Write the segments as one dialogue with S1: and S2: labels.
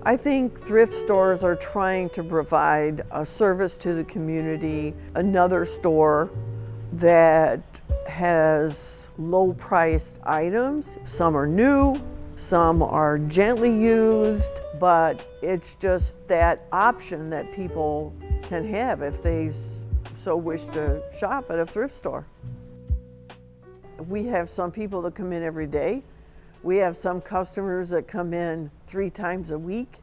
S1: I think thrift stores are trying to provide a service to the community, another store that has low-priced items. Some are new, some are gently used, but it's just that option that people can have if they so wish to shop at a thrift store. We have some people that come in every day. We have some customers that come in 3 times a week,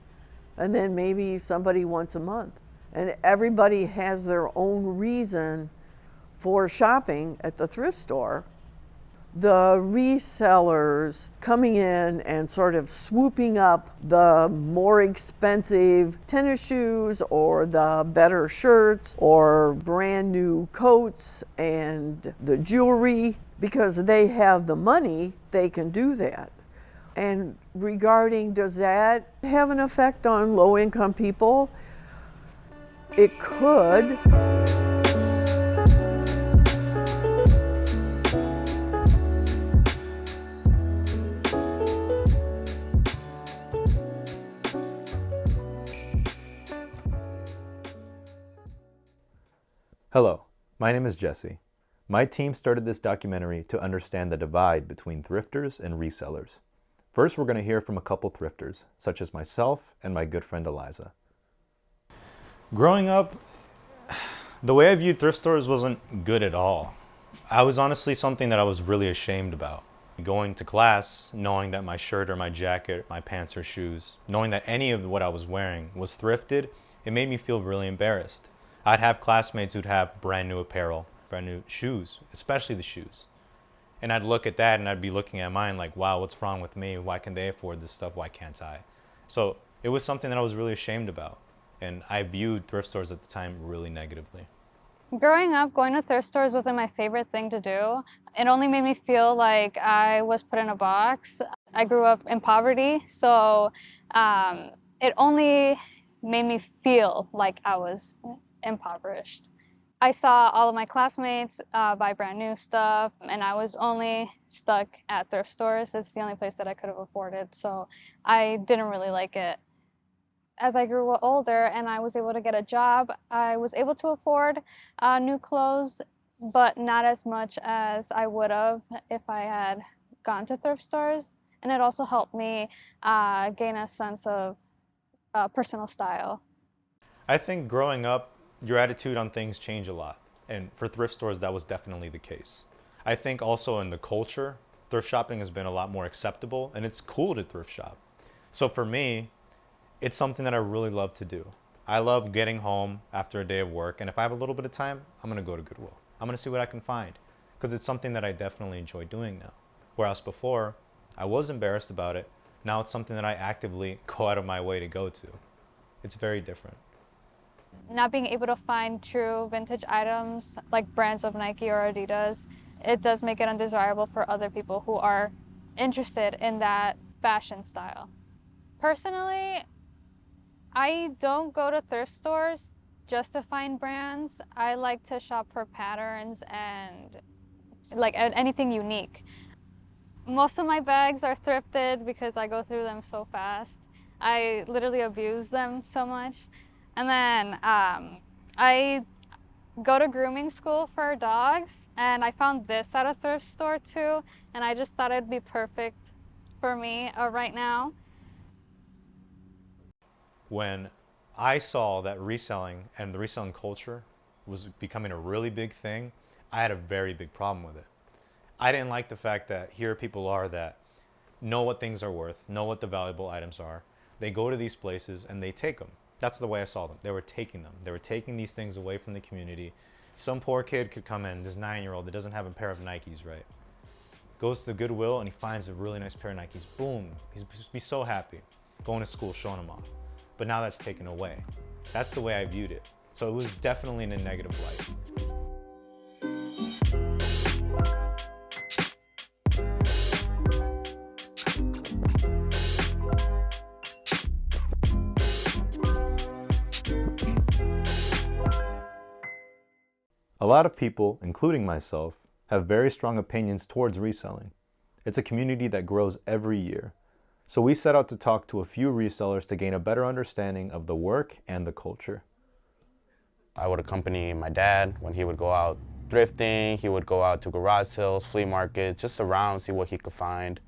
S1: and then maybe somebody once a month. And everybody has their own reason for shopping at the thrift store. The resellers coming in and sort of swooping up the more expensive tennis shoes or the better shirts or brand new coats and the jewelry, because they have the money, they can do that. And regarding, does that have an effect on low-income people? It could.
S2: Hello, my name is Jesse. My team started this documentary to understand the divide between thrifters and resellers. First, we're going to hear from a couple thrifters, such as myself and my good friend Eliza.
S3: Growing up, the way I viewed thrift stores wasn't good at all. I was honestly something that I was really ashamed about. Going to class, knowing that my shirt or my jacket, my pants or shoes, knowing that any of what I was wearing was thrifted, it made me feel really embarrassed. I'd have classmates who'd have brand new apparel, brand new shoes, especially the shoes. And I'd look at that and I'd be looking at mine like, wow, what's wrong with me? Why can they afford this stuff? Why can't I? So it was something that I was really ashamed about. And I viewed thrift stores at the time really negatively.
S4: Growing up, going to thrift stores wasn't my favorite thing to do. It only made me feel like I was put in a box. I grew up in poverty, so it only made me feel like I was impoverished. I saw all of my classmates buy brand new stuff, and I was only stuck at thrift stores. It's the only place that I could have afforded, so I didn't really like it. As I grew older and I was able to get a job, I was able to afford new clothes, but not as much as I would have if I had gone to thrift stores. And it also helped me gain a sense of personal style.
S3: I think growing up, your attitude on things change a lot. And for thrift stores, that was definitely the case. I think also in the culture, thrift shopping has been a lot more acceptable, and it's cool to thrift shop. So for me, it's something that I really love to do. I love getting home after a day of work, and if I have a little bit of time, I'm gonna go to Goodwill. I'm gonna see what I can find, because it's something that I definitely enjoy doing now. Whereas before, I was embarrassed about it. Now it's something that I actively go out of my way to go to. It's very different.
S4: Not being able to find true vintage items like brands of Nike or Adidas, it does make it undesirable for other people who are interested in that fashion style. Personally, I don't go to thrift stores just to find brands. I like to shop for patterns and like anything unique. Most of my bags are thrifted because I go through them so fast. I literally abuse them so much. And then I go to grooming school for dogs, and I found this at a thrift store too, and I just thought it'd be perfect for me right now.
S3: When I saw that reselling and the reselling culture was becoming a really big thing, I had a very big problem with it. I didn't like the fact that here people are that know what things are worth, know what the valuable items are. They go to these places and they take them. That's the way I saw them. They were taking them. They were taking these things away from the community. Some poor kid could come in, this 9-year-old that doesn't have a pair of Nikes, right? Goes to the Goodwill and he finds a really nice pair of Nikes. Boom, he's be so happy. Going to school, showing them off. But now that's taken away. That's the way I viewed it. So it was definitely in a negative light.
S2: A lot of people, including myself, have very strong opinions towards reselling. It's a community that grows every year. So we set out to talk to a few resellers to gain a better understanding of the work and the culture.
S5: I would accompany my dad when he would go out thrifting. He would go out to garage sales, flea markets, just around, see what he could find.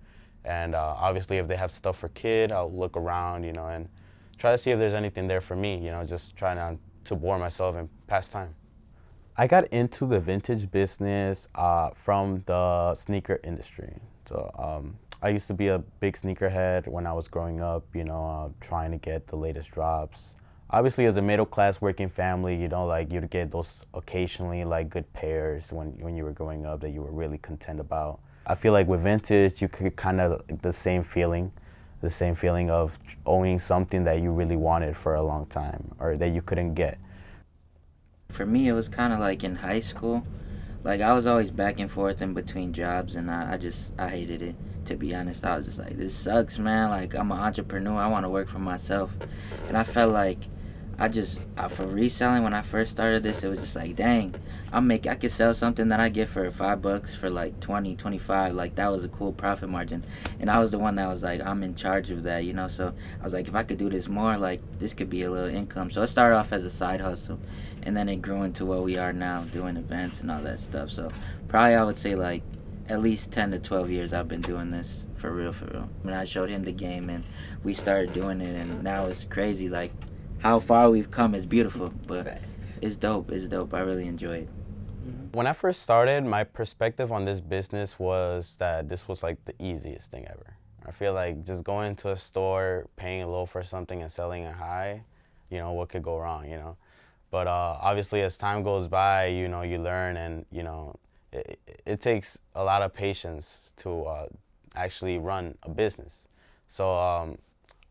S5: And obviously if they have stuff for kid, I'll look around, and try to see if there's anything there for me, just trying not to bore myself and pass time. I got into the vintage business from the sneaker industry. So I used to be a big sneakerhead when I was growing up, trying to get the latest drops. Obviously, as a middle-class working family, you'd get those occasionally, good pairs when you were growing up that you were really content about. I feel like with vintage, you could kind of the same feeling of owning something that you really wanted for a long time or that you couldn't get.
S6: For me, it was kind of like in high school. I was always back and forth in between jobs, and I hated it. To be honest, I was just like, this sucks, man. I'm an entrepreneur. I want to work for myself. And I felt like for reselling, when I first started this, it was just like, dang, I could sell something that I get for $5 for 20, 25. That was a cool profit margin. And I was the one that was like, I'm in charge of that, So I was like, if I could do this more, this could be a little income. So it started off as a side hustle, and then it grew into what we are now, doing events and all that stuff. So probably I would say at least 10 to 12 years I've been doing this for real. When I showed him the game and we started doing it, and now it's crazy. How far we've come is beautiful, but it's dope. I really enjoy it.
S5: When I first started, my perspective on this business was that this was the easiest thing ever. I feel like just going to a store, paying low for something and selling it high, what could go wrong, But obviously as time goes by, you learn, and, it takes a lot of patience to actually run a business. So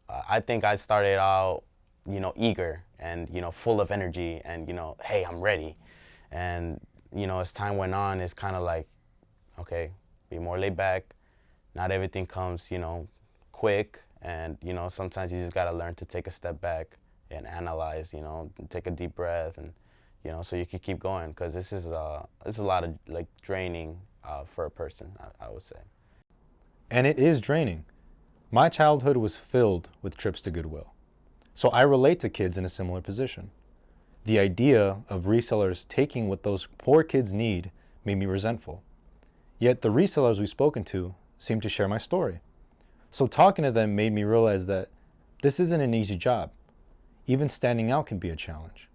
S5: I think I started out eager and, full of energy and, hey, I'm ready. And, as time went on, it's kind of okay, be more laid back. Not everything comes, quick. And, sometimes you just got to learn to take a step back and analyze, take a deep breath and, so you can keep going. Because this is a lot of draining for a person, I would say.
S2: And it is draining. My childhood was filled with trips to Goodwill. So I relate to kids in a similar position. The idea of resellers taking what those poor kids need made me resentful. Yet the resellers we've spoken to seem to share my story. So talking to them made me realize that this isn't an easy job. Even standing out can be a challenge.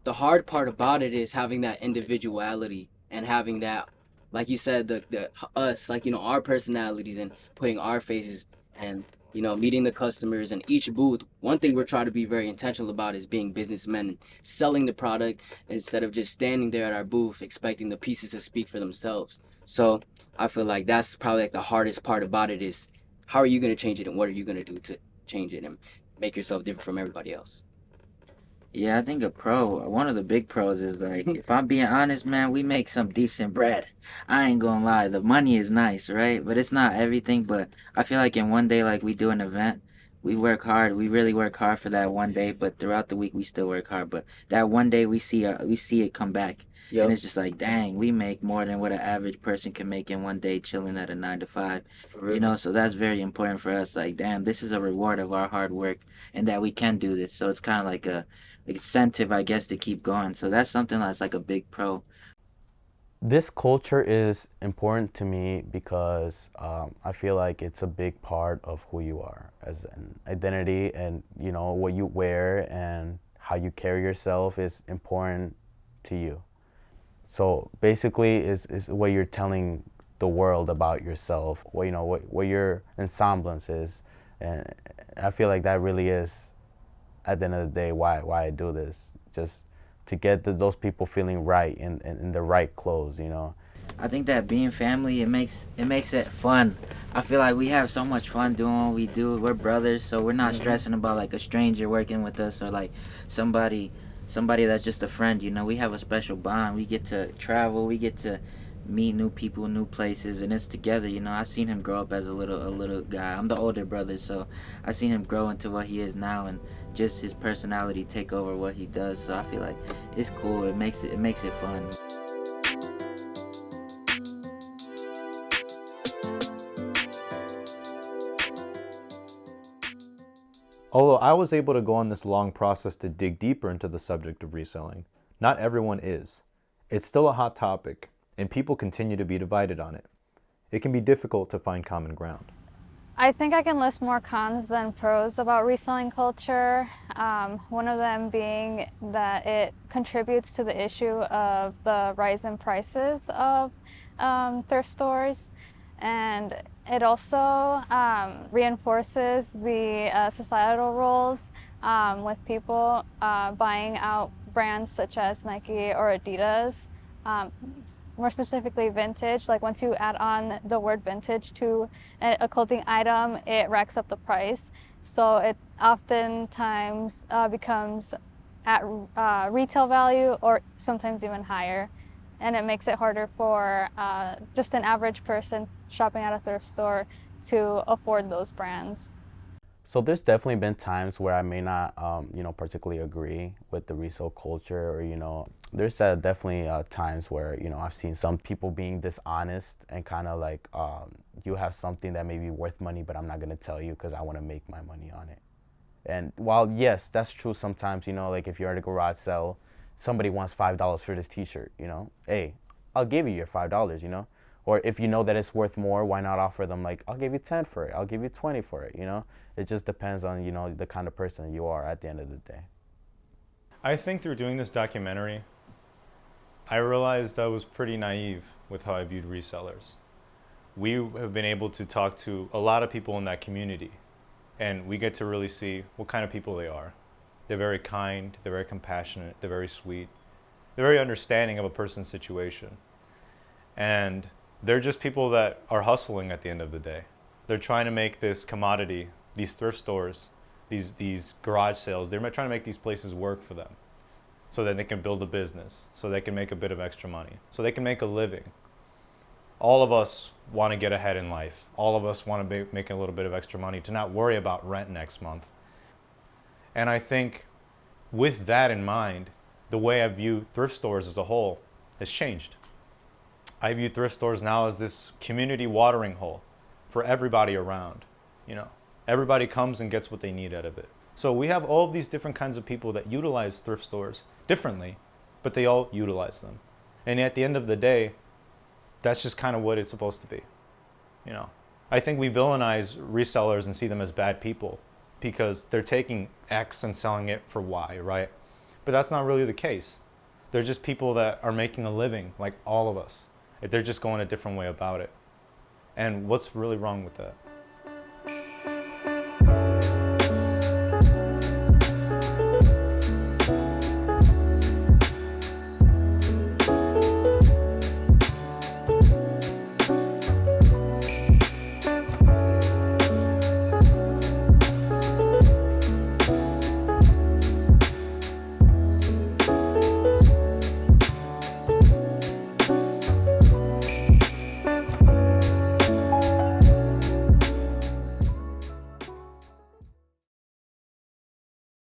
S7: The hard part about it is having that individuality and having that, like you said, the us, our personalities and putting our faces and, meeting the customers. And each booth, one thing we're trying to be very intentional about is being businessmen and selling the product instead of just standing there at our booth expecting the pieces to speak for themselves. So I feel like that's probably the hardest part about it is how are you going to change it and what are you going to do to change it and make yourself different from everybody else?
S6: Yeah, I think one of the big pros is if I'm being honest, man, we make some decent bread. I ain't gonna lie, the money is nice, right? But it's not everything. But I feel like in one day, we do an event, we work hard. We really work hard for that one day. But throughout the week, we still work hard. But that one day, we see it come back. Yep. And it's just dang, we make more than what an average person can make in one day chilling at a 9 to 5. So that's very important for us. Damn, this is a reward of our hard work and that we can do this. So it's kind of like a incentive, I guess, to keep going. So that's something that's a big pro.
S5: This culture is important to me because I feel like it's a big part of who you are as an identity, and what you wear and how you carry yourself is important to you. So basically is what you're telling the world about yourself, what your ensemblance is. And I feel like that really is, at the end of the day, why I do this, just to get those people feeling right in the right clothes,
S6: I think that being family, it makes it fun. I feel like we have so much fun doing what we do. We're brothers, so we're not stressing about a stranger working with us or somebody that's just a friend. We have a special bond. We get to travel. We get to meet new people, new places, and it's together. I've seen him grow up as a little guy. I'm the older brother, so I seen him grow into what he is now, and just his personality take over what he does. So I feel like it's cool. It makes it fun.
S2: Although I was able to go on this long process to dig deeper into the subject of reselling, not everyone is. It's still a hot topic, and people continue to be divided on it. It can be difficult to find common ground.
S4: I think I can list more cons than pros about reselling culture. One of them being that it contributes to the issue of the rise in prices of thrift stores. And it also reinforces the societal roles with people buying out brands such as Nike or Adidas. More specifically vintage. Like once you add on the word vintage to a clothing item, it racks up the price. So it oftentimes becomes at retail value or sometimes even higher. And it makes it harder for just an average person shopping at a thrift store to afford those brands.
S5: So there's definitely been times where I may not, particularly agree with the resale culture, or there's definitely times where I've seen some people being dishonest and kind of like you have something that may be worth money, but I'm not gonna tell you because I want to make my money on it. And while yes, that's true sometimes, like if you're at a garage sale, somebody wants $5 for this T-shirt, hey, I'll give you your $5, Or if you know that it's worth more, why not offer them like, I'll give you 10 for it, I'll give you 20 for it, It just depends on, the kind of person you are at the end of the day.
S3: I think through doing this documentary, I realized I was pretty naive with how I viewed resellers. We have been able to talk to a lot of people in that community, and we get to really see what kind of people they are. They're very kind, they're very compassionate, they're very sweet, they're very understanding of a person's situation. And they're just people that are hustling at the end of the day. They're trying to make this commodity, these thrift stores, these garage sales, they're trying to make these places work for them so that they can build a business, so they can make a bit of extra money, so they can make a living. All of us want to get ahead in life. All of us want to make a little bit of extra money to not worry about rent next month. And I think with that in mind, the way I view thrift stores as a whole has changed. I view thrift stores now as this community watering hole for everybody around. Everybody comes and gets what they need out of it. So we have all of these different kinds of people that utilize thrift stores differently, but they all utilize them. And at the end of the day, that's just kind of what it's supposed to be. I think we villainize resellers and see them as bad people because they're taking X and selling it for Y, right? But that's not really the case. They're just people that are making a living like all of us. They're just going a different way about it. And what's really wrong with that?